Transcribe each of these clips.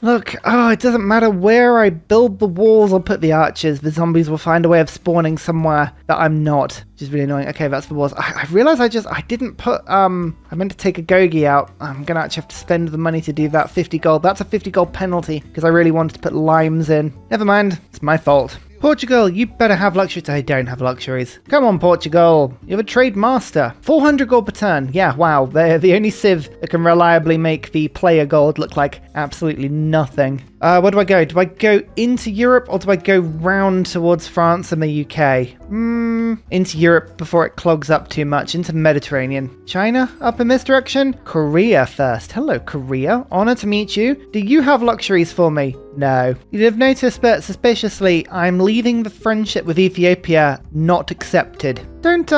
Look, oh, it doesn't matter where I build the walls or put the archers, the zombies will find a way of spawning somewhere that I'm not, which is really annoying. Okay, that's the walls. I realized I didn't put, I meant to take a Gogi out. I'm gonna actually have to spend the money to do that. 50 gold. That's a 50 gold penalty because I really wanted to put limes in. Never mind, it's my fault. Portugal, you better have luxuries. I don't have luxuries. Come on, Portugal. You're a trade master. 400 gold per turn. Yeah, wow. They're the only civ that can reliably make the player gold look like absolutely nothing. Where do I go? Do I go into Europe or do I go round towards France and the UK? Into Europe before it clogs up too much. Into the Mediterranean. China up in this direction? Korea first. Hello, Korea. Honor to meet you. Do you have luxuries for me? No. You'd have noticed that suspiciously, I'm leaving the friendship with Ethiopia not accepted. Don't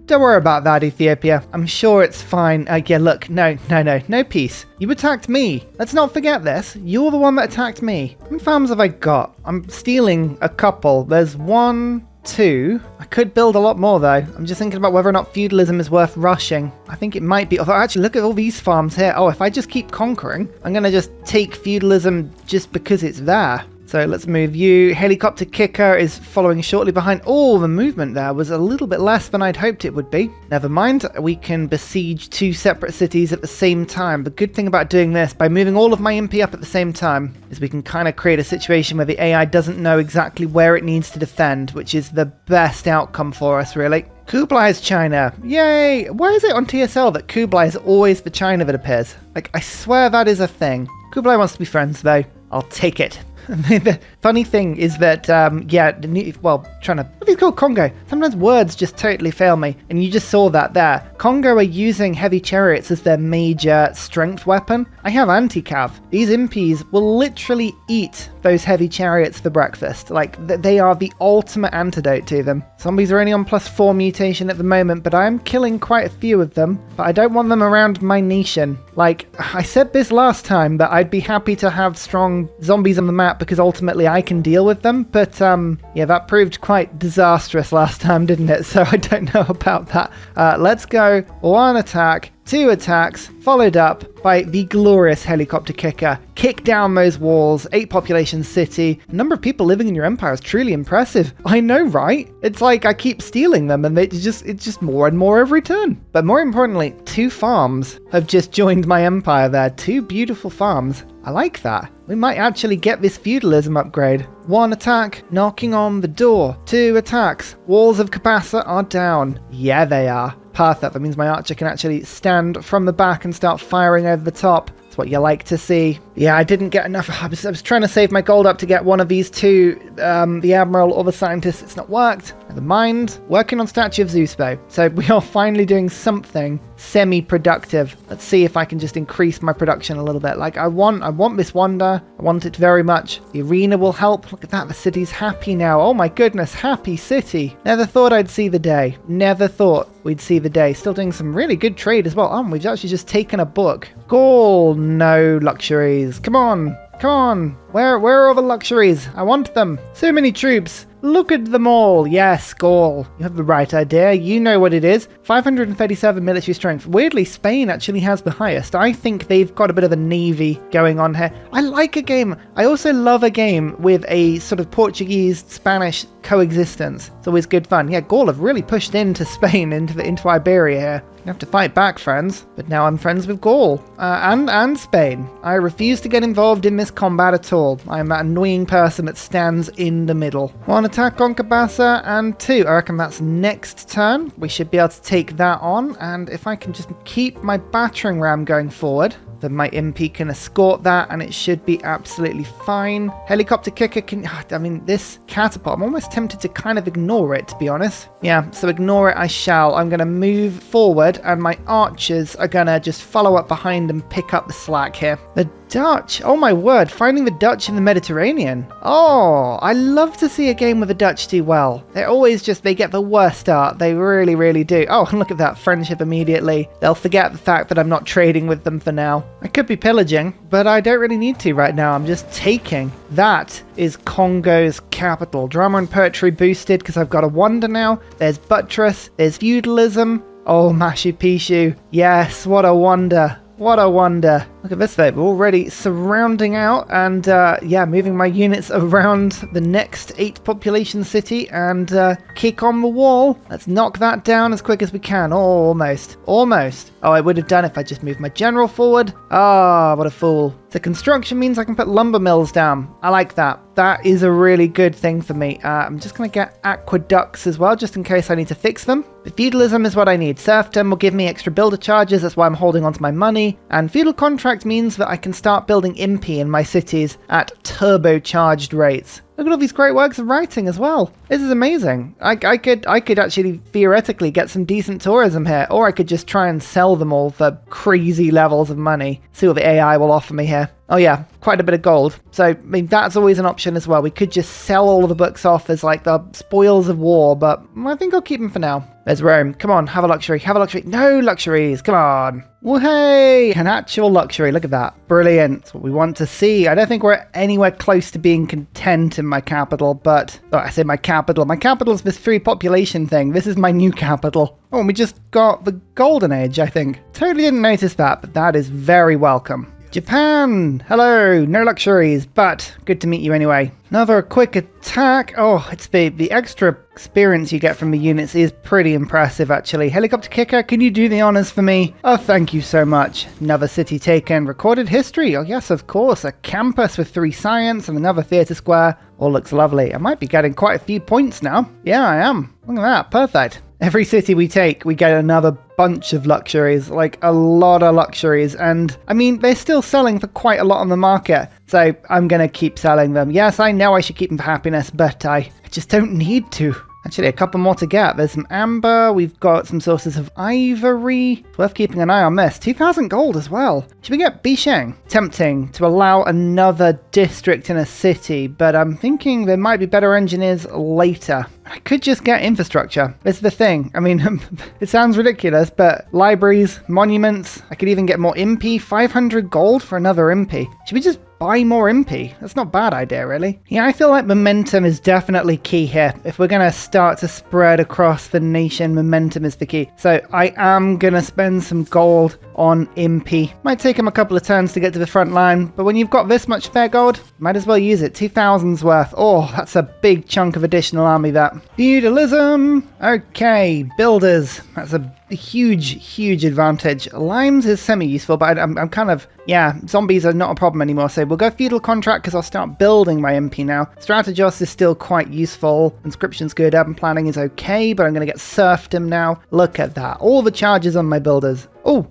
worry about that, Ethiopia. I'm sure it's fine. Yeah, look, no peace. You attacked me. Let's not forget this. You're the one that attacked me. How many farms have I got? I'm stealing a couple. There's 1, 2. I could build a lot more though. I'm just thinking about whether or not feudalism is worth rushing. I think it might be. Although actually look at all these farms here. Oh, if I just keep conquering, I'm gonna just take feudalism just because it's there. So let's move you. Helicopter kicker is following shortly behind. Oh, the movement there was a little bit less than I'd hoped it would be. Never mind, we can besiege 2 separate cities at the same time. The good thing about doing this, by moving all of my Impi up at the same time, is we can kind of create a situation where the AI doesn't know exactly where it needs to defend, which is the best outcome for us, really. Kublai is China. Yay! Why is it on TSL that Kublai is always for China that appears? Like, I swear that is a thing. Kublai wants to be friends, though. I'll take it. The funny thing is that, what is called Congo? Sometimes words just totally fail me, and you just saw that there. Congo are using heavy chariots as their major strength weapon. I have anti-cav. These impis will literally eat those heavy chariots for breakfast. Like, they are the ultimate antidote to them. Zombies are only on +4 mutation at the moment, but I am killing quite a few of them. But I don't want them around my nation. Like, I said this last time, that I'd be happy to have strong zombies on the map because ultimately I can deal with them. But, yeah, that proved quite disastrous last time, didn't it? So I don't know about that. Let's go. 1 attack. 2 attacks, followed up by the glorious helicopter kicker. Kick down those walls, 8 population city. The number of people living in your empire is truly impressive. I know, right? It's like I keep stealing them and it's just more and more every turn. But more importantly, 2 farms have just joined my empire there. 2 beautiful farms. I like that. We might actually get this feudalism upgrade. 1 attack, knocking on the door. 2 attacks, walls of Capasa are down. Yeah, they are. Perfect. That means my archer can actually stand from the back and start firing over the top. That's what you like to see. Yeah, I didn't get enough. I was trying to save my gold up to get one of these 2, the Admiral or the Scientist. It's not worked. Never mind. Working on Statue of Zeus, though. So we are finally doing something semi-productive. Let's see if I can just increase my production a little bit. Like, I want this wonder. I want it very much. The arena will help. Look at that. The city's happy now. Oh my goodness. Happy city. Never thought I'd see the day. Never thought we'd see the day. Still doing some really good trade as well. We've actually just taken a book. Gaul, no luxuries. Come on. Come on. Where are all the luxuries? I want them. So many troops. Look at them all. Yes, Gaul. You have the right idea. You know what it is. 537 military strength. Weirdly, Spain actually has the highest. I think they've got a bit of a navy going on here. I like a game. I also love a game with a sort of Portuguese-Spanish coexistence. It's always good fun. Yeah, Gaul have really pushed into Spain, into Iberia here. You have to fight back, friends. But now I'm friends with Gaul and Spain. I refuse to get involved in this combat at all. I'm that annoying person that stands in the middle. 1 attack on Cabasa and 2. I reckon that's next turn. We should be able to take that on. And if I can just keep my battering ram going forward, then my MP can escort that and it should be absolutely fine. Helicopter kicker can... I mean, this catapult, I'm almost tempted to kind of ignore it, to be honest. Yeah, so ignore it I shall. I'm going to move forward and my archers are going to just follow up behind and pick up the slack here. The Dutch. Oh my word, finding the Dutch in the Mediterranean. Oh, I love to see a game where the Dutch do well. They're always just, they get the worst start. They really, really do. Oh, and look at that, friendship immediately. They'll forget the fact that I'm not trading with them for now. I could be pillaging, but I don't really need to right now. I'm just taking. That is Congo's capital. Drama and poetry boosted because I've got a wonder now. There's buttress, there's feudalism. Oh, Machu Picchu. Yes, what a wonder. What a wonder. Look at this though, we're already surrounding out and yeah, moving my units around the next 8 population city and kick on the wall. Let's knock that down as quick as we can. Oh, almost. Almost. Oh, I would have done if I just moved my general forward. Ah, what a fool. So construction means I can put lumber mills down. I like that. That is a really good thing for me. I'm just going to get aqueducts as well, just in case I need to fix them. But feudalism is what I need. Serfdom will give me extra builder charges. That's why I'm holding on to my money. And feudal contract means that I can start building Impi in my cities at turbocharged rates. Look at all these great works of writing as well. This is amazing. I could actually theoretically get some decent tourism here, or I could just try and sell them all for crazy levels of money. See what the AI will offer me here. Oh yeah, quite a bit of gold. So, I mean, that's always an option as well. We could just sell all of the books off as like the spoils of war, but I think I'll keep them for now. There's Rome. Come on, have a luxury, have a luxury. No luxuries, come on. Well, hey, an actual luxury. Look at that. Brilliant. That's what we want to see. I don't think we're anywhere close to being content in my capital, but I say my capital. My capital is this 3 population thing. This is my new capital. Oh, and we just got the golden age, I think. Totally didn't notice that, but that is very welcome. Japan! Hello! No luxuries, but good to meet you anyway. Another quick attack. Oh, it's the extra experience you get from the units is pretty impressive, actually. Helicopter kicker, can you do the honors for me? Oh, thank you so much. Another city taken. Recorded history. Oh, yes, of course. A campus with 3 science and another theatre square. All looks lovely. I might be getting quite a few points now. Yeah, I am. Look at that. Perfect. Every city we take, we get another bunch of luxuries, like a lot of luxuries. And I mean, they're still selling for quite a lot on the market. So I'm going to keep selling them. Yes, I know I should keep them for happiness, but I just don't need to. Actually, a couple more to get. There's some amber. We've got some sources of ivory. It's worth keeping an eye on this. 2,000 gold as well. Should we get Bisheng? Tempting to allow another district in a city, but I'm thinking there might be better engineers later. I could just get infrastructure. This is the thing. I mean, it sounds ridiculous, but libraries, monuments, I could even get more Impi. 500 gold for another Impi. Should we just buy more Impi? That's not a bad idea, really. Yeah, I feel like momentum is definitely key here. If we're going to start to spread across the nation, momentum is the key. So I am going to spend some gold on Impi. Might take him a couple of turns to get to the front line, but when you've got this much spare gold, might as well use it. 2,000's worth. Oh, that's a big chunk of additional army, that. Feudalism. Okay, builders. That's a huge advantage. Limes is semi-useful, but I'm kind of, yeah, zombies are not a problem anymore, so we'll go feudal contract because I'll start building my MP now. Strategos is still quite useful. Inscription's good. Urban planning is okay, but I'm going to get serfdom now. Look at that. All the charges on my builders. Oh,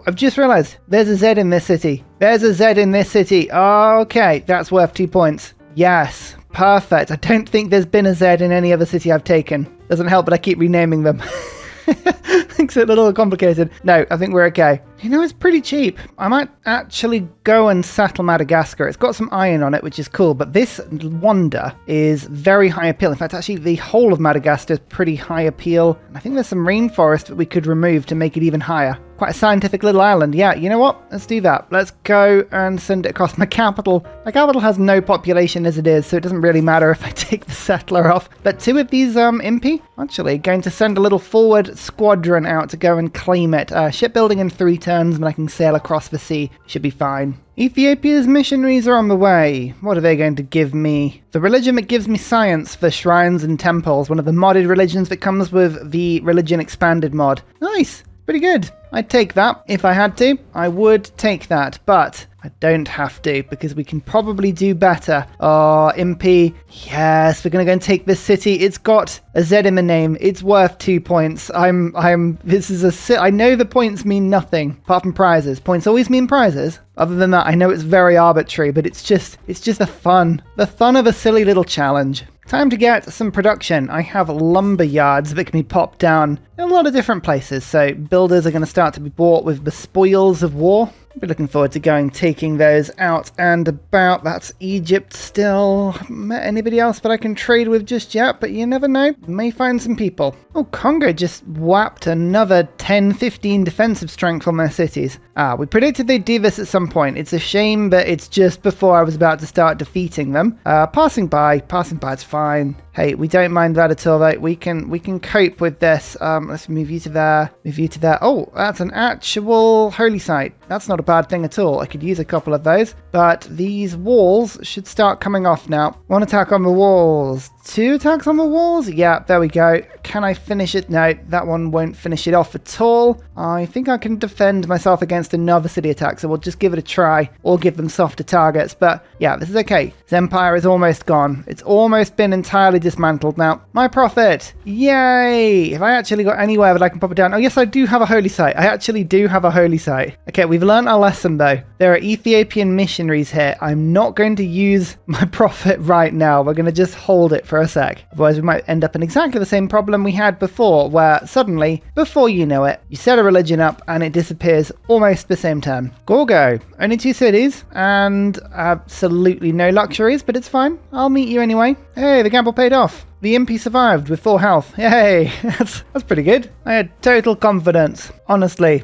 I've just realized there's a Z in this city. There's a Z in this city. Okay, that's worth 2 points. Yes, perfect. I don't think there's been a Z in any other city I've taken. Doesn't help, but I keep renaming them. Makes it a little complicated. No, I think we're okay. You know, it's pretty cheap. I might actually go and settle Madagascar. It's got some iron on it, which is cool, but this wonder is very high appeal. In fact, actually, the whole of Madagascar is pretty high appeal. And I think there's some rainforest that we could remove to make it even higher. Quite a scientific little island. Yeah, you know what? Let's do that. Let's go and send it across my capital. My capital has no population as it is, so it doesn't really matter if I take the settler off. But 2 of these Impi, actually, going to send a little forward squadron out to go and claim it. Shipbuilding in 3 turns, and I can sail across the sea. Should be fine. Ethiopia's missionaries are on the way. What are they going to give me? The religion that gives me science for shrines and temples. One of the modded religions that comes with the religion expanded mod. Nice. Pretty good. I'd take that. If I had to, I would take that, but I don't have to because we can probably do better. Oh, Impi. Yes, we're going to go and take this city. It's got a Z in the name. It's worth 2 points. I know the points mean nothing apart from prizes. Points always mean prizes. Other than that, I know it's very arbitrary, but it's just the fun of a silly little challenge. Time to get some production. I have lumber yards that can be popped down in a lot of different places, so builders are going to start to be bought with the spoils of war. I'll be looking forward to taking those out and about. That's Egypt still. Haven't met anybody else that I can trade with just yet, but you never know. May find some people. Oh, Congo just whapped another 10-15 defensive strength on their cities. We predicted they'd do this at some point. It's a shame that it's just before I was about to start defeating them. Passing by, it's fine. Hey, we don't mind that at all, though. We can cope with this. Let's move you to there. Move you to there. Oh, that's an actual holy site. That's not a bad thing at all. I could use a couple of those. But these walls should start coming off now. One attack on the walls. 2 attacks on the walls? Yeah, there we go. Can I finish it? No, that one won't finish it off at all. I think I can defend myself against another city attack, so we'll just give it a try or give them softer targets. But yeah, this is okay. This empire is almost gone. It's almost been entirely dismantled now. My profit! Yay! Have I actually got anywhere that I can pop it down? Oh yes, I do have a holy site. I actually do have a holy site. Okay, we've learned our lesson though. There are Ethiopian missionaries here. I'm not going to use my profit right now. We're going to just hold it for a sec. Otherwise we might end up in exactly the same problem we had before, where suddenly, before you know it, you set a religion up and it disappears almost the same turn. Gorgo, only 2 cities and absolutely no luxuries, but it's fine. I'll meet you anyway. Hey, the gamble paid off. The Impi survived with 4 health. Yay, that's pretty good. I had total confidence, honestly.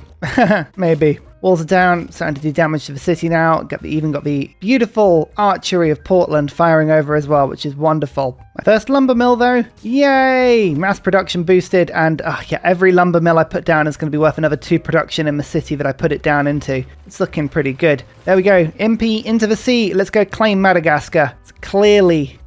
Maybe. Walls are down, starting to do damage to the city now. Even got the beautiful archery of Portland firing over as well, which is wonderful. My first lumber mill though, yay! Mass production boosted, and yeah, every lumber mill I put down is going to be worth another 2 production in the city that I put it down into. It's looking pretty good. There we go, Impi into the sea. Let's go claim Madagascar. It's clearly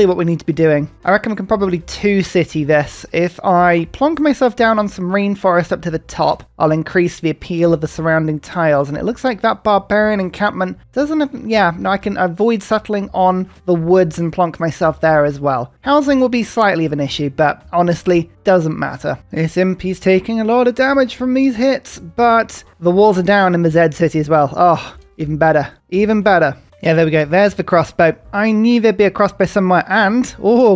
what we need to be doing. I reckon we can probably 2-city this. If I plonk myself down on some rainforest up to the top, I'll increase the appeal of the surrounding tiles, and it looks like that barbarian encampment doesn't have, yeah, no, I can avoid settling on the woods and plonk myself there as well. Housing will be slightly of an issue, but honestly, doesn't matter. This Impi's taking a lot of damage from these hits, but the walls are down in the Z city as well. Oh, even better, even better. Yeah, there we go. There's the crossbow. I knew there'd be a crossbow somewhere, and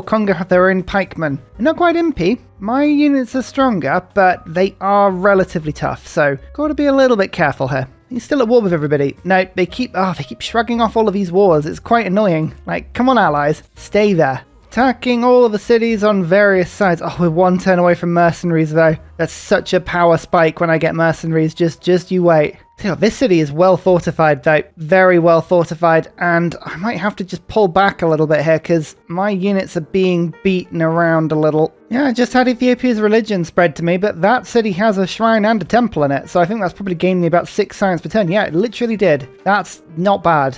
Congo have their own pikemen. Not quite Impi. My units are stronger, but they are relatively tough, so gotta be a little bit careful here. He's still at war with everybody. No, they keep shrugging off all of these wars. It's quite annoying. Like, come on, allies, stay there. Attacking all of the cities on various sides. Oh, we're 1 turn away from mercenaries though. That's such a power spike when I get mercenaries. Just you wait. This city is well fortified though, very well fortified, and I might have to just pull back a little bit here because my units are being beaten around a little. Yeah, I just had Ethiopia's religion spread to me, but that city has a shrine and a temple in it, so I think that's probably gained me about 6 science per turn. Yeah, it literally did. That's not bad.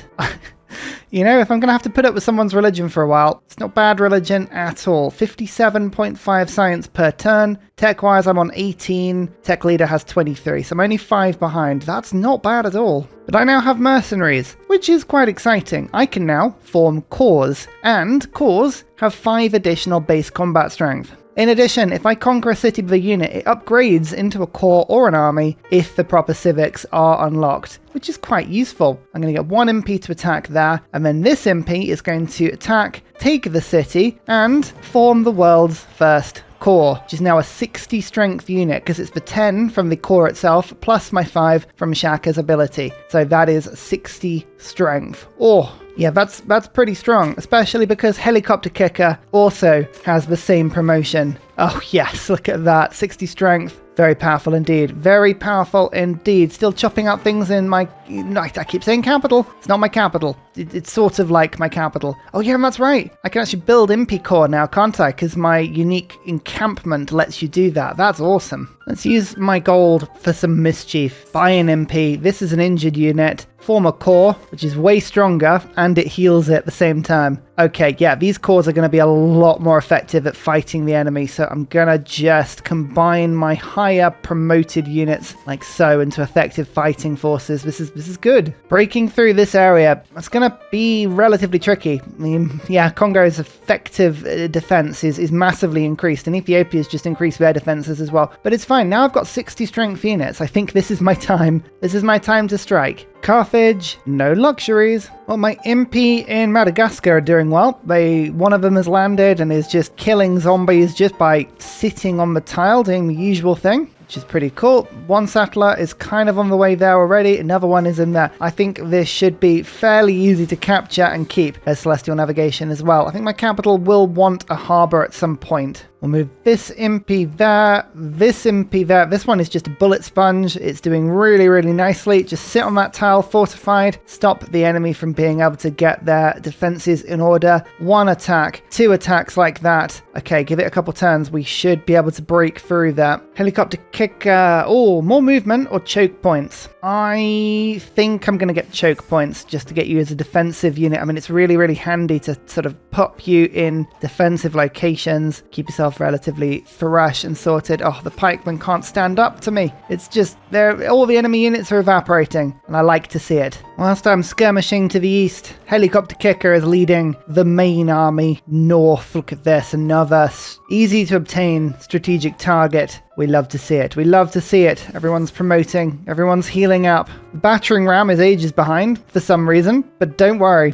You know, if I'm going to have to put up with someone's religion for a while, it's not bad religion at all. 57.5 science per turn. Tech-wise, I'm on 18. Tech leader has 23, so I'm only 5 behind. That's not bad at all. But I now have mercenaries, which is quite exciting. I can now form corps, and corps have 5 additional base combat strength. In addition, if I conquer a city with a unit, it upgrades into a corps or an army if the proper civics are unlocked, which is quite useful. I'm going to get 1 MP to attack there, and then this MP is going to attack, take the city, and form the world's first corps, which is now a 60 strength unit because it's the 10 from the core itself plus my 5 from Shaka's ability. So that is 60 strength. Oh, yeah, that's pretty strong, especially because Helicopter Kicker also has the same promotion. Oh yes, look at that, 60 strength. Very powerful indeed. Very powerful indeed. Still chopping out things in my... I keep saying capital. It's not my capital. It's sort of like my capital. Oh yeah, that's right. I can actually build Impi Core now, can't I? Because my unique encampment lets you do that. That's awesome. Let's use my gold for some mischief. Buy an Impi. This is an injured unit. Form a core, which is way stronger, and it heals it at the same time. Okay, yeah, these cores are going to be a lot more effective at fighting the enemy, so I'm going to just combine my higher promoted units like so into effective fighting forces. This is good. Breaking through this area, that's going to be relatively tricky. I mean, yeah, Congo's effective defense is massively increased, and Ethiopia's just increased their defenses as well. But it's fine. Now I've got 60 strength units. I think this is my time. This is my time to strike. Carthage, no luxuries. Well, my Impi in Madagascar are doing well. One of them has landed and is just killing zombies just by sitting on the tile, doing the usual thing, which is pretty cool. 1 settler is kind of on the way there already. Another one is in there. I think this should be fairly easy to capture and keep as Celestial Navigation as well. I think my capital will want a harbour at some point. We'll move this Impi there, this Impi there. This one is just a bullet sponge. It's doing really, really nicely. Just sit on that tile, fortified, stop the enemy from being able to get their defenses in order. 1 attack, 2 attacks like that. Okay, give it a couple turns. We should be able to break through that. Helicopter kicker. Oh, more movement or choke points? I think I'm going to get choke points just to get you as a defensive unit. I mean, it's really, really handy to sort of pop you in defensive locations, keep yourself relatively fresh and sorted. Oh, the pikemen can't stand up to me. It's just, all the enemy units are evaporating, and I like to see it. Whilst I'm skirmishing to the east, helicopter kicker is leading the main army north. Look at this, another easy to obtain strategic target. We love to see it. We love to see it. Everyone's promoting. Everyone's healing up. The battering ram is ages behind for some reason, but don't worry.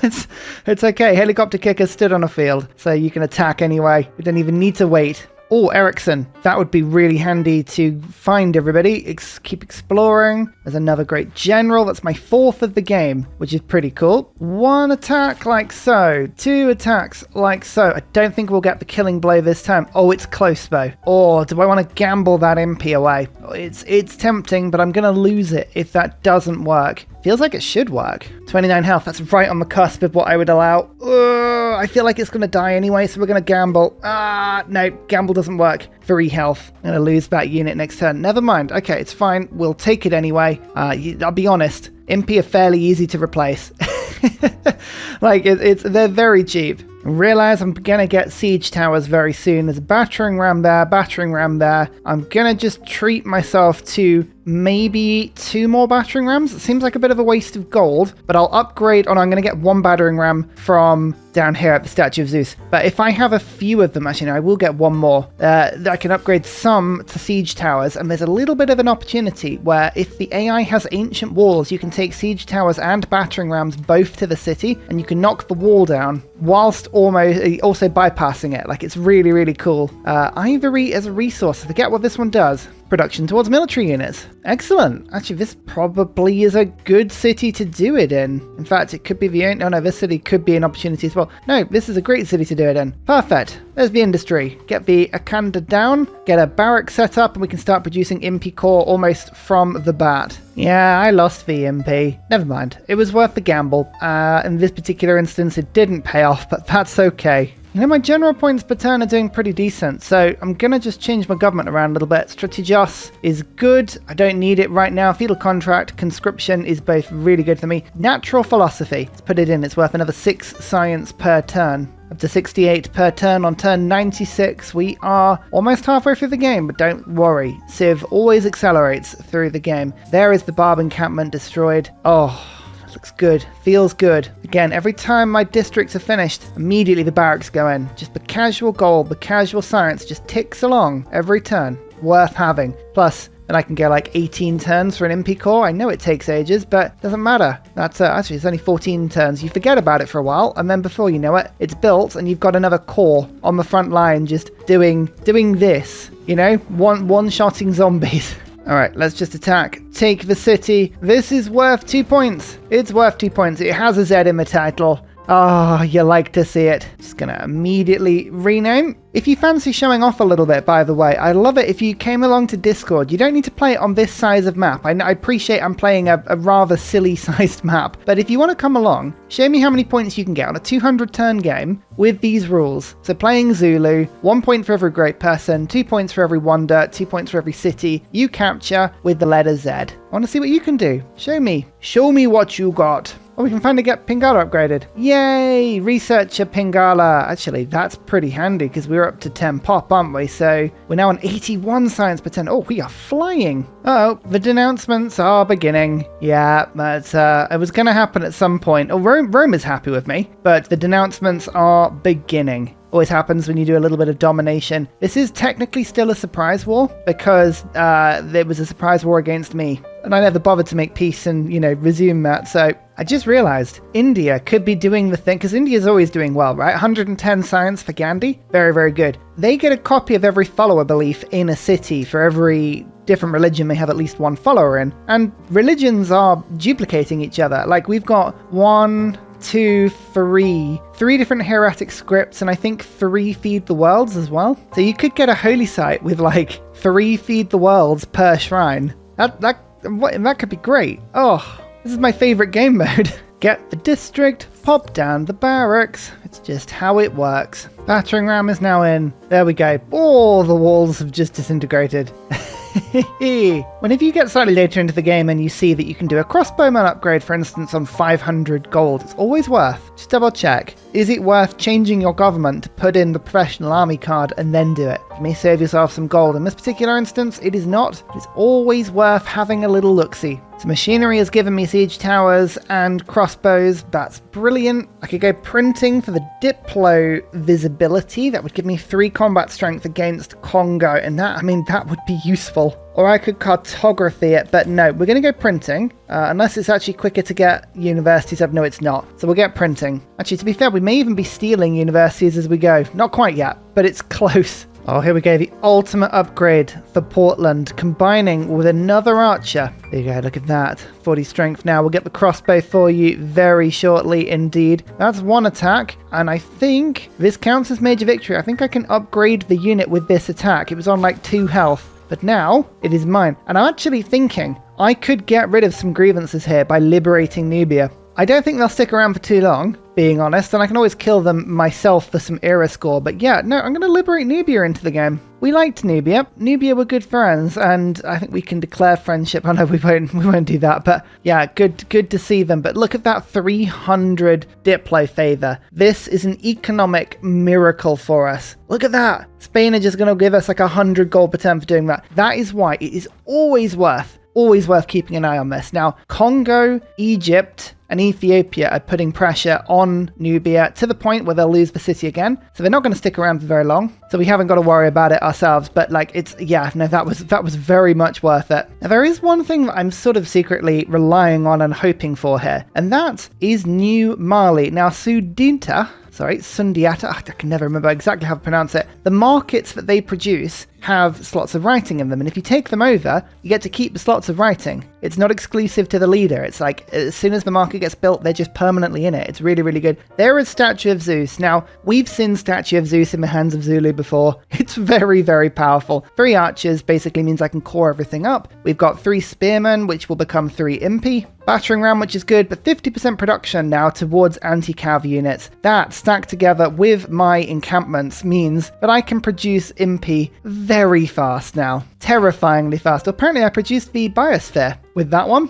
it's okay. Helicopter kicker stood on a field, so you can attack anyway. We don't even need to wait. Oh, Ericsson. That would be really handy to find everybody. Keep exploring. There's another great general. That's my 4th of the game, which is pretty cool. 1 attack like so. 2 attacks like so. I don't think we'll get the killing blow this time. Oh, it's close though. Or do I want to gamble that Impi away? It's tempting, but I'm going to lose it if that doesn't work. Feels like it should work. 29 health. That's right on the cusp of what I would allow. I feel like it's going to die anyway, so we're going to gamble. No, gamble doesn't work. 3 health. I'm going to lose that unit next turn. Never mind. Okay, it's fine. We'll take it anyway. I'll be honest. Impi are fairly easy to replace. Like, they're very cheap. I realize I'm going to get siege towers very soon. There's a battering ram there, battering ram there. I'm going to just treat myself to maybe 2 more battering rams. It seems like a bit of a waste of gold, but I'll upgrade. Oh no, I'm going to get 1 battering ram from down here at the Statue of Zeus. But if I have a few of them, actually, no, I will get 1 more. I can upgrade some to siege towers, and there's a little bit of an opportunity where if the AI has ancient walls, you can take siege towers and battering rams both to the city, and you can knock the wall down whilst also bypassing it. Like, it's really, really cool. Ivory as a resource. I forget what this one does. Production towards military units. Excellent. Actually, this probably is a good city to do it in. In fact, it could be the only... Oh no, this city could be an opportunity as well. No, this is a great city to do it in. Perfect. There's the industry. Get the Akanda down, get a barrack set up, and we can start producing Impi core almost from the bat. Yeah, I lost the Impi. Never mind. It was worth the gamble. In this particular instance, it didn't pay off, but that's okay. You know, my general points per turn are doing pretty decent, so I'm going to just change my government around a little bit. Strategios is good. I don't need it right now. Feudal contract, conscription is both really good for me. Natural philosophy. Let's put it in. It's worth another 6 science per turn. Up to 68 per turn on turn 96. We are almost halfway through the game, but don't worry. Civ always accelerates through the game. There is the Barb encampment destroyed. Oh... looks good. Feels good. Again, every time my districts are finished, immediately the barracks go in. Just the casual gold, the casual science just ticks along every turn. Worth having. Plus, then I can go like 18 turns for an Impi core. I know it takes ages, but it doesn't matter. That's actually, it's only 14 turns. You forget about it for a while, and then before you know it, it's built, and you've got another core on the front line just doing this. You know, one-shotting zombies. Alright, let's just attack. Take the city. This is worth 2 points. It's worth 2 points. It has a Z in the title. Oh, you like to see it. Just gonna immediately rename. If you fancy showing off a little bit, by the way, I'd love it if you came along to Discord. You don't need to play it on this size of map. I appreciate I'm playing a rather silly-sized map. But if you want to come along, show me how many points you can get on a 200-turn game with these rules. So playing Zulu, 1 point for every great person, 2 points for every wonder, 2 points for every city you capture with the letter Z. I want to see what you can do. Show me. Show me what you got. Oh, we can finally get Pingala upgraded. Yay! Researcher Pingala. Actually, that's pretty handy because we're up to 10 pop, aren't we? So we're now on 81 science per turn. Oh, we are flying. Oh, the denouncements are beginning. Yeah, that's it was going to happen at some point. Oh, Rome is happy with me, but the denouncements are beginning. Always happens when you do a little bit of domination. This is technically still a surprise war because there was a surprise war against me. And I never bothered to make peace and, resume that. So I just realized India could be doing the thing, because India's always doing well, right? 110 science for Gandhi. Very, very good. They get a copy of every follower belief in a city. For every different religion may have at least one follower in. And religions are duplicating each other. Like, we've got 1, 2, 3 different hieratic scripts, and I think 3 feed the worlds as well. So you could get a holy site with like 3 feed the worlds per shrine. That could be great. Oh, this is my favorite game mode. Get the district, pop down the barracks. It's just how it works. Battering ram is now in. There we go. Oh, the walls have just disintegrated. Whenever you get slightly later into the game and you see that you can do a crossbowman upgrade, for instance, on 500 gold, it's always worth, just double check, is it worth changing your government to put in the professional army card and then do it? You may save yourself some gold. In this particular instance, it is not. It's always worth having a little look-see. So machinery has given me siege towers and crossbows. That's brilliant. I could go printing for the Diplo visibility. That would give me 3 combat strength against Congo, and that would be useful. Or I could cartography it, but no, we're going to go printing, unless it's actually quicker to get universities up. No, it's not. So we'll get printing. Actually, to be fair, we may even be stealing universities as we go. Not quite yet, but it's close. Oh, here we go, the ultimate upgrade for Portland, combining with another archer. There you go, look at that. 40 strength now. We'll get the crossbow for you very shortly indeed. That's 1 attack, and I think this counts as major victory. I think I can upgrade the unit with this attack. It was on like 2 health, but now it is mine. And I'm actually thinking I could get rid of some grievances here by liberating Nubia. I don't think they'll stick around for too long, being honest, and I can always kill them myself for some era score. But yeah, no, I'm going to liberate Nubia into the game. We liked Nubia. Nubia were good friends, and I think we can declare friendship. I know we won't do that, but yeah, good to see them. But look at that 300 Diplo favor. This is an economic miracle for us. Look at that. Spain are just going to give us like 100 gold per turn for doing that. That is why it is always worth keeping an eye on this. Now, Congo, Egypt, and Ethiopia are putting pressure on Nubia to the point where they'll lose the city again. So they're not going to stick around for very long. So we haven't got to worry about it ourselves. But like, that was very much worth it. Now, there is one thing that I'm sort of secretly relying on and hoping for here, and that is New Mali. Now, Sundiata, I can never remember exactly how to pronounce it. The markets that they produce have slots of writing in them, and if you take them over, you get to keep the slots of writing. It's not exclusive to the leader. It's like, as soon as the market gets built, they're just permanently in it. It's really, really good. There is Statue of Zeus. Now, we've seen Statue of Zeus in the hands of Zulu before. It's very, very powerful. 3 archers basically means I can core everything up. We've got 3 spearmen, which will become 3 Impi. Battering ram, which is good, but 50% production now towards anti-cav units. That, stacked together with my encampments, means that I can produce Impi very fast now. Terrifyingly fast. Apparently I produced the biosphere with that one.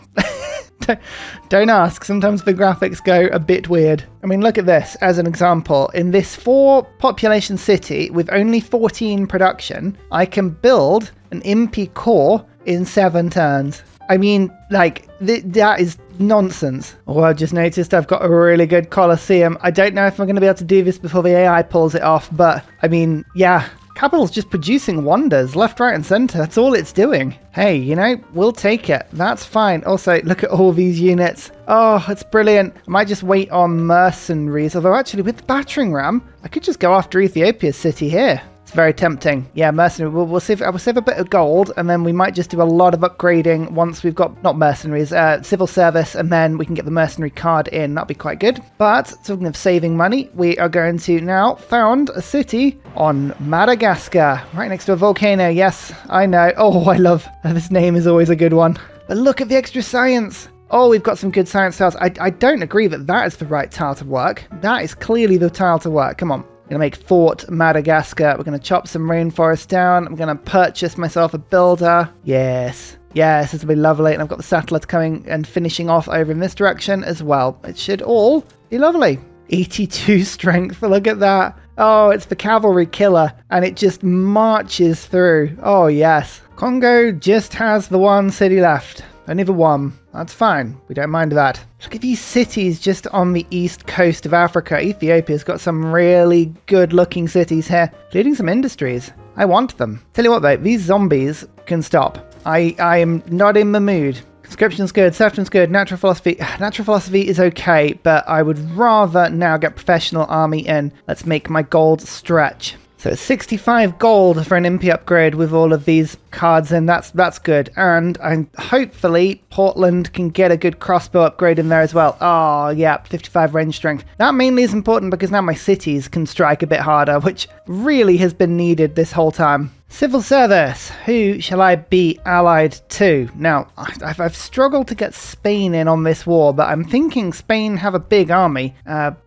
Don't ask. Sometimes the graphics go a bit weird. I mean, look at this as an example. In this 4 population city with only 14 production, I can build an Impi core in 7 turns. I mean, like, that is nonsense. Oh, I just noticed I've got a really good Colosseum. I don't know if I'm going to be able to do this before the AI pulls it off, but I mean, yeah. Capital's just producing wonders, left, right, and center. That's all it's doing. Hey, you know, we'll take it. That's fine. Also, look at all these units. Oh, it's brilliant. I might just wait on mercenaries. Although, actually, with the battering ram, I could just go after Ethiopia's city here. It's very tempting. Yeah, mercenary. We'll save a bit of gold, and then we might just do a lot of upgrading once we've got, not mercenaries, civil service, and then we can get the mercenary card in. That'll be quite good. But, talking of saving money, we are going to now found a city on Madagascar, right next to a volcano. Yes, I know. Oh, I love, this name is always a good one. But look at the extra science. Oh, we've got some good science tiles. I don't agree that is the right tile to work. That is clearly the tile to work. Come on. Going to make Fort Madagascar. We're going to chop some rainforest down. I'm going to purchase myself a builder. Yes, this will be lovely. And I've got the satellite coming and finishing off over in this direction as well. It should all be lovely. 82 strength. Look at that. Oh, it's the cavalry killer. And it just marches through. Oh, yes. Congo just has the 1 city left. Only the 1. That's fine. We don't mind that. Look at these cities just on the east coast of Africa. Ethiopia's got some really good looking cities here, including some industries. I want them. Tell you what though, these zombies can stop. I am not in the mood. Conscription's good, serfdom's good, natural philosophy. Natural philosophy is okay, but I would rather now get professional army in. Let's make my gold stretch. So it's 65 gold for an Impi upgrade with all of these cards in. That's good. And hopefully Portland can get a good crossbow upgrade in there as well. Oh, yeah, 55 range strength. That mainly is important because now my cities can strike a bit harder, which really has been needed this whole time. Civil service. Who shall I be allied to? Now, I've struggled to get Spain in on this war, but I'm thinking Spain have a big army.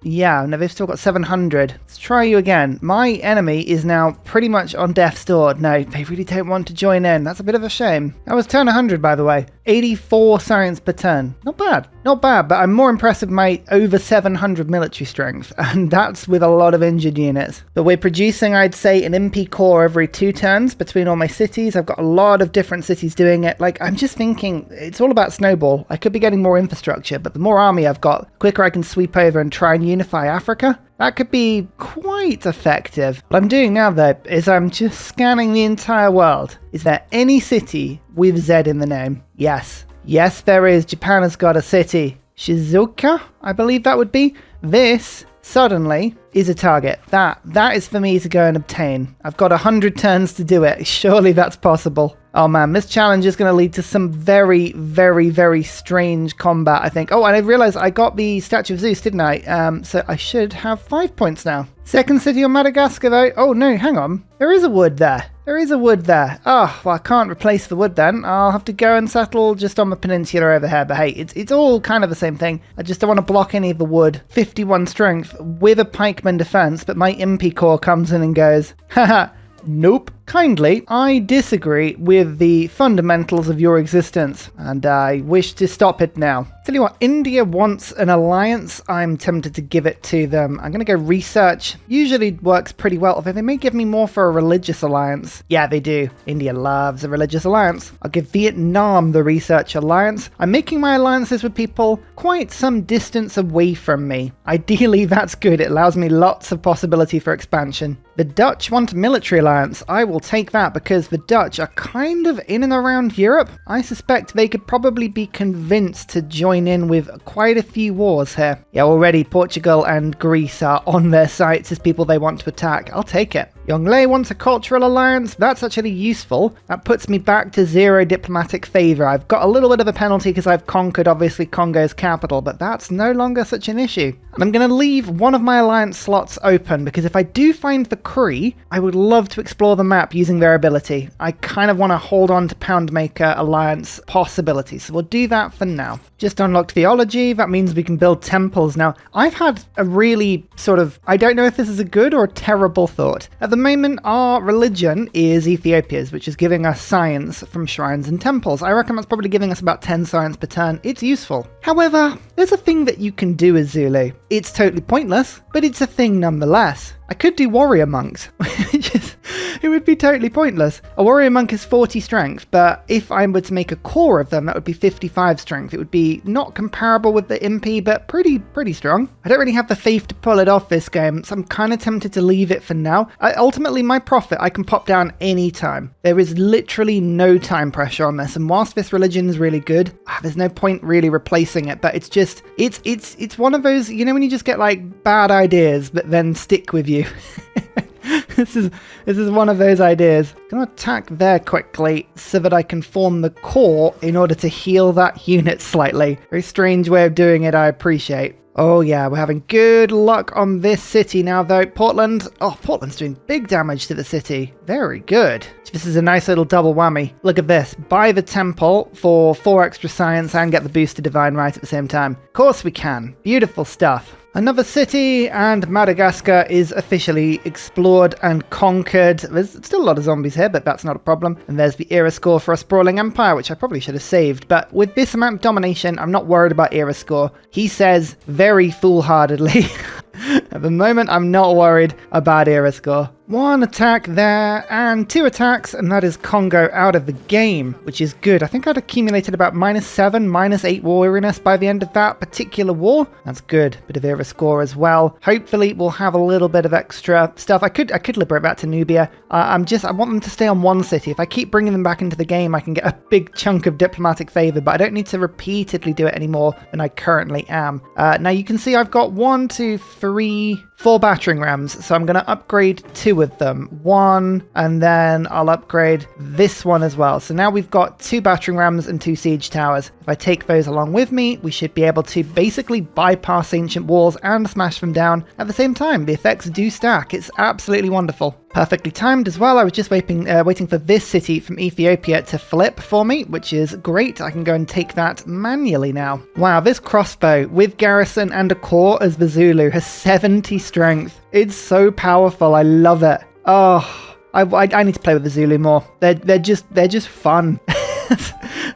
Yeah, no, they've still got 700. Let's try you again. My enemy is now pretty much on death's door. No, they really don't want to join in. That's a bit of a shame. That was turn 100, by the way. 84 science per turn. Not bad. Not bad, but I'm more impressed with my over 700 military strength, and that's with a lot of injured units. But we're producing, I'd say, an Impi Corps every 2 turns between all my cities. I've got a lot of different cities doing it. Like, I'm just thinking, it's all about snowball. I could be getting more infrastructure, but the more army I've got, the quicker I can sweep over and try and unify Africa. That could be quite effective. What I'm doing now, though, is I'm just scanning the entire world. Is there any city with Z in the name? Yes. Yes, there is. Japan has got a city. Shizuoka, I believe that would be. This, suddenly, is a target. That is for me to go and obtain. I've got 100 turns to do it. Surely that's possible. Oh man, this challenge is going to lead to some very, very, very strange combat, I think. Oh, and I realized I got the Statue of Zeus, didn't I? So I should have 5 points now. Second city on Madagascar, though. Oh no, hang on. There is a wood there. There is a wood there. Oh, well, I can't replace the wood then. I'll have to go and settle just on the peninsula over here. But hey, it's all kind of the same thing. I just don't want to block any of the wood. 51 strength with a pikeman defense, but my Impi Corps comes in and goes, haha. Nope. Kindly, I disagree with the fundamentals of your existence, and I wish to stop it now. Tell you what, India wants an alliance. I'm tempted to give it to them. I'm going to go research. Usually works pretty well, although they may give me more for a religious alliance. Yeah, they do. India loves a religious alliance. I'll give Vietnam the research alliance. I'm making my alliances with people quite some distance away from me. Ideally, that's good. It allows me lots of possibility for expansion. The Dutch want a military alliance. I will take that because the Dutch are kind of in and around Europe. I suspect they could probably be convinced to join in with quite a few wars here. Yeah, already Portugal and Greece are on their sights as people they want to attack. I'll take it. Yongle wants a cultural alliance. That's actually useful. That puts me back to 0 diplomatic favor. I've got a little bit of a penalty because I've conquered, obviously, Congo's capital, but that's no longer such an issue. And I'm going to leave one of my alliance slots open because if I do find the Cree, I would love to explore the map using their ability. I kind of want to hold on to Poundmaker alliance possibilities, so we'll do that for now. Just unlocked theology. That means we can build temples. Now, I've had a really sort of, I don't know if this is a good or a terrible thought. At the moment, our religion is Ethiopia's, which is giving us science from shrines and temples. I reckon that's probably giving us about 10 science per turn. It's useful. However, there's a thing that you can do as Zulu. It's totally pointless, but it's a thing nonetheless. I could do warrior monks, which is, it would be totally pointless. A warrior monk is 40 strength, but if I were to make a core of them, that would be 55 strength. It would be not comparable with the Impi, but pretty strong. I don't really have the faith to pull it off this game, so I'm kind of tempted to leave it for now. Ultimately, my profit, I can pop down any time. There is literally no time pressure on this, and whilst this religion is really good, there's no point really replacing it, but it's just, it's one of those, you know, when you just get like bad ideas that then stick with you. This is one of those ideas. I'm going to attack there quickly so that I can form the core in order to heal that unit slightly. Very strange way of doing it, I appreciate. Oh yeah, we're having good luck on this city now though. Portland. Oh, Portland's doing big damage to the city. Very good. This is a nice little double whammy. Look at this. Buy the temple for 4 extra science and get the boost to divine right at the same time. Of course we can. Beautiful stuff. Another city, and Madagascar is officially explored and conquered. There's still a lot of zombies here, but that's not a problem. And there's the era score for a sprawling empire, which I probably should have saved. But with this amount of domination, I'm not worried about era score. He says very foolhardily. At the moment, I'm not worried about era score. 1 attack there, and 2 attacks, and that is Congo out of the game, which is good. I think I'd accumulated about -7, -8 war weariness by the end of that particular war. That's good. Bit of era score as well. Hopefully, we'll have a little bit of extra stuff. I could liberate back to Nubia. I want them to stay on one city. If I keep bringing them back into the game, I can get a big chunk of diplomatic favor, but I don't need to repeatedly do it any more than I currently am. Now, you can see I've got 1, 2, 3... 4 battering rams. So I'm going to upgrade 2 of them. 1, and then I'll upgrade this one as well. So now we've got 2 battering rams and 2 siege towers. If I take those along with me, we should be able to basically bypass ancient walls and smash them down at the same time. The effects do stack. It's absolutely wonderful. Perfectly timed as well. I was just waiting for this city from Ethiopia to flip for me, which is great. I can go and take that manually now. Wow, this crossbow with garrison and a core as the Zulu has 70 strength. It's so powerful. I love it. Oh, I need to play with the Zulu more. They're just fun.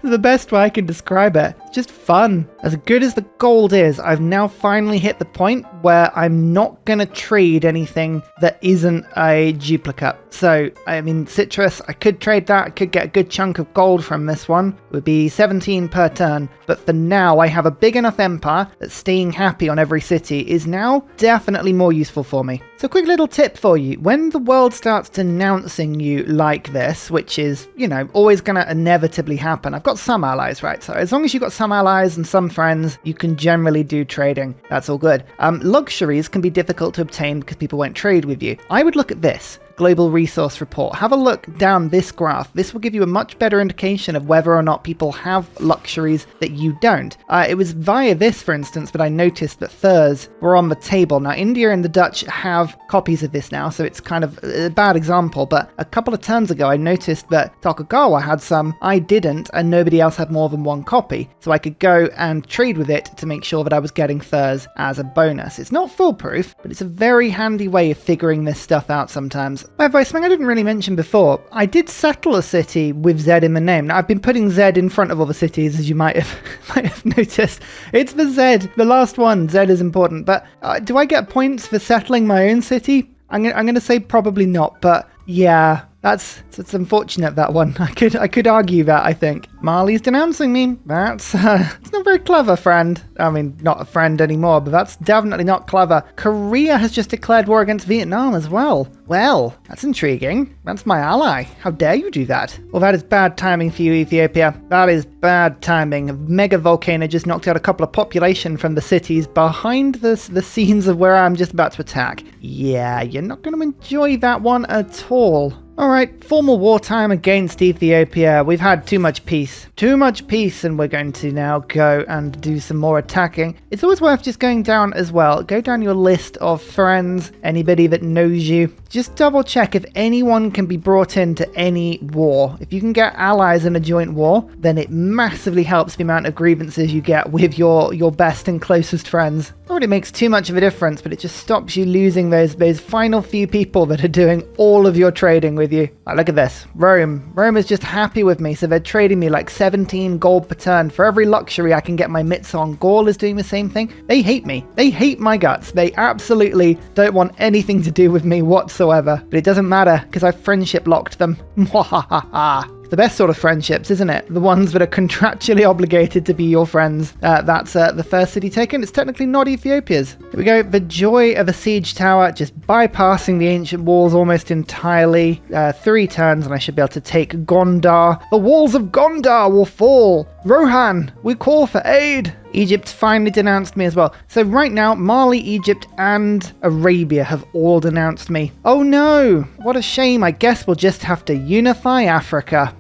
The best way I can describe it. Just fun. As good as the gold is, I've now finally hit the point where I'm not going to trade anything that isn't a duplicate. So, I mean, citrus, I could trade that. I could get a good chunk of gold from this one. It would be 17 per turn. But for now, I have a big enough empire that staying happy on every city is now definitely more useful for me. So quick little tip for you. When the world starts denouncing you like this, which is, you know, always going to inevitably happen. I've got some allies, right? So as long as you've got some allies and some friends, you can generally do trading. That's all good. Luxuries can be difficult to obtain because people won't trade with you. I would look at this. Global Resource Report. Have a look down this graph. This will give you a much better indication of whether or not people have luxuries that you don't. It was via this, for instance, that I noticed that furs were on the table. Now, India and the Dutch have copies of this now, so it's kind of a bad example, but a couple of turns ago, I noticed that Tokugawa had some, I didn't, and nobody else had more than 1 copy, so I could go and trade with it to make sure that I was getting furs as a bonus. It's not foolproof, but it's a very handy way of figuring this stuff out sometimes. By the way, something I didn't really mention before, I did settle a city with Z in the name. Now, I've been putting Z in front of all the cities, as you might have noticed. It's the Z, the last one. Z is important, but do I get points for settling my own city? I'm going to say probably not, but yeah, it's unfortunate, that one. I could argue that, I think. Mali's denouncing me. That's it's not very clever, friend. I mean, not a friend anymore, but that's definitely not clever. Korea has just declared war against Vietnam as well. Well, that's intriguing. That's my ally. How dare you do that? Well, that is bad timing for you, Ethiopia. That is bad timing. A mega volcano just knocked out a couple of population from the cities behind the scenes of where I'm just about to attack. Yeah, you're not going to enjoy that one at all. Alright, formal wartime against Ethiopia. We've had too much peace. Too much peace, and we're going to now go and do some more attacking. It's always worth just going down as well. Go down your list of friends, anybody that knows you. Just double check if anyone can be brought into any war. If you can get allies in a joint war, then it massively helps the amount of grievances you get with your best and closest friends. Not really makes too much of a difference, but it just stops you losing those final few people that are doing all of your trading with you. Oh, look at this. Rome is just happy with me, so they're trading me like 17 gold per turn. For every luxury I can get my mitts on. Gaul is doing the same thing. They hate me. They hate my guts. They absolutely don't want anything to do with me whatsoever. But it doesn't matter, because I've friendship locked them. Mwahaha. The best sort of friendships, isn't it? The ones that are contractually obligated to be your friends. That's the first city taken. It's technically not Ethiopia's. Here we go. The joy of a siege tower, just bypassing the ancient walls almost entirely. 3 turns and I should be able to take Gondar. The walls of Gondar will fall. Rohan, we call for aid. Egypt finally denounced me as well. So right now, Mali, Egypt, and Arabia have all denounced me. Oh no, what a shame. I guess we'll just have to unify Africa.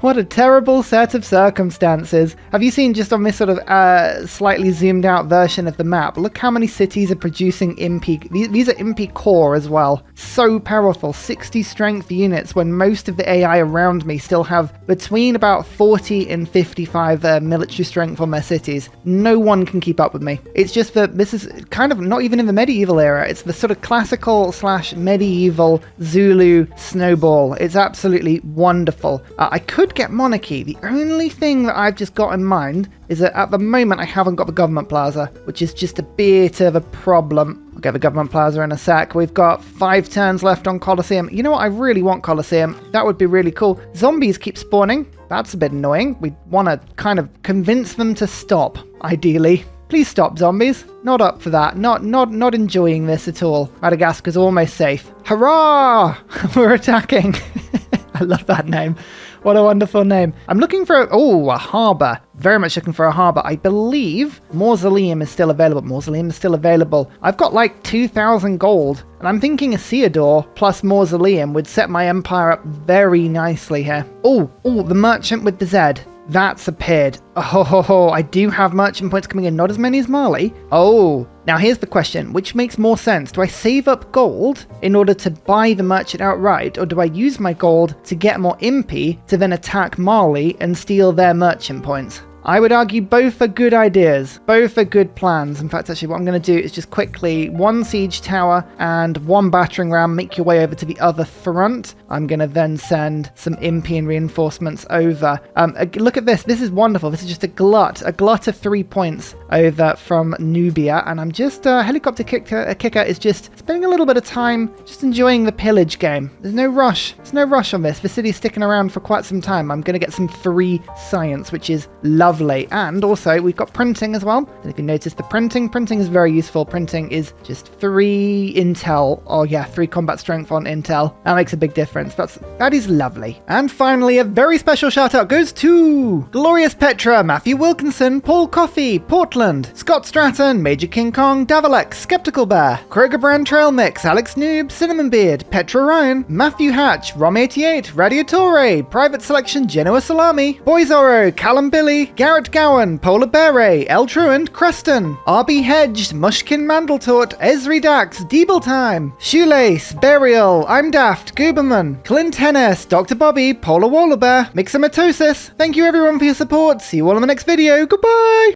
What a terrible set of circumstances. Have you seen just on this sort of slightly zoomed out version of the map? Look how many cities are producing Impi. These are Impi core as well. So powerful. 60 strength units when most of the AI around me still have between about 40 and 55 military strength on their cities. No one can keep up with me. It's just that this is kind of not even in the medieval era. It's the sort of classical / medieval Zulu snowball. It's absolutely wonderful. I could get monarchy. The only thing that I've just got in mind is that at the moment I haven't got the government plaza, which is just a bit of a problem. I'll get the government plaza in a sec. We've got 5 turns left on Colosseum. You know what? I really want Colosseum. That would be really cool. Zombies keep spawning. That's a bit annoying. We want to kind of convince them to stop, ideally. Please stop, zombies. Not up for that. Not enjoying this at all. Madagascar's almost safe. Hurrah! We're attacking. I love that name. What a wonderful name. I'm looking for, a harbour. Very much looking for a harbour. I believe Mausoleum is still available. Mausoleum is still available. I've got like 2,000 gold, and I'm thinking a Theodore plus Mausoleum would set my empire up very nicely here. The merchant with the Z. That's appeared. I do have merchant points coming in, not as many as Marley. Now here's the question, which makes more sense? Do I save up gold in order to buy the merchant outright, or do I use my gold to get more Impi to then attack Marley and steal their merchant points? I would argue both are good ideas. Both are good plans. In fact, actually, what I'm going to do is just quickly 1 siege tower and 1 battering ram, make your way over to the other front. I'm going to then send some Impi and reinforcements over. Look at this. This is wonderful. This is just a glut of 3 points over from Nubia. And I'm just, helicopter kicker is just spending a little bit of time just enjoying the pillage game. There's no rush. There's no rush on this. The city's sticking around for quite some time. I'm going to get some 3 science, which is lovely. And also we've got printing as well. And if you notice the printing is very useful. Printing is just 3 intel, 3 combat strength on intel. That makes a big difference. That is lovely. And finally, a very special shout out goes to Glorious Petra, Matthew Wilkinson, Paul Coffey, Portland, Scott Stratton, Major King Kong, Davalex, Skeptical Bear, Kroger Brand Trail Mix, Alex Noob, Cinnamon Beard, Petra Ryan, Matthew Hatch, Rom88, Radiatore, Private Selection, Genoa Salami, Boyzoro, Callum Billy, Garrett Gowan, Polar Beret, El Truant, Creston, RB Hedged, Mushkin Mandletort, Esri Dax, Deeble Time, Shoelace, Burial, I'm Daft, Gooberman, Clint Hennis, Dr. Bobby, Polar Wallabear, Mixomatosis. Thank you everyone for your support. See you all in the next video. Goodbye!